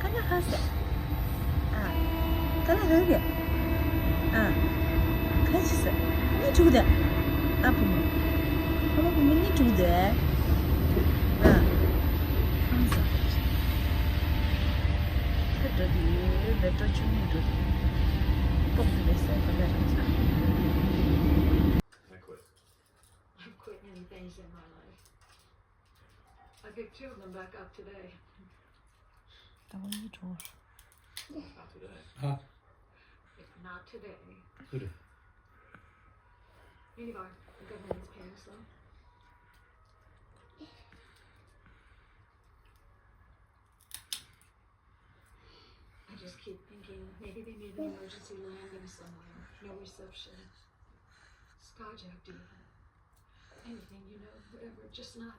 kalahasa. Kalahari. Kaçısı. Ne çuğda? Apımı. Ama bu ne çuğda? Hamza. Hadi diye ve taçını dur. Popülerse kadar. I quit. I've quit many things in my life. I picked 2 of them back up today. Tamam mı çoğur? Not today. Ha, If not today. 그래. Anyway, the government's paying us though. I just keep thinking maybe they made an emergency landing somewhere. No reception. Skyjacked even. Anything, whatever, just not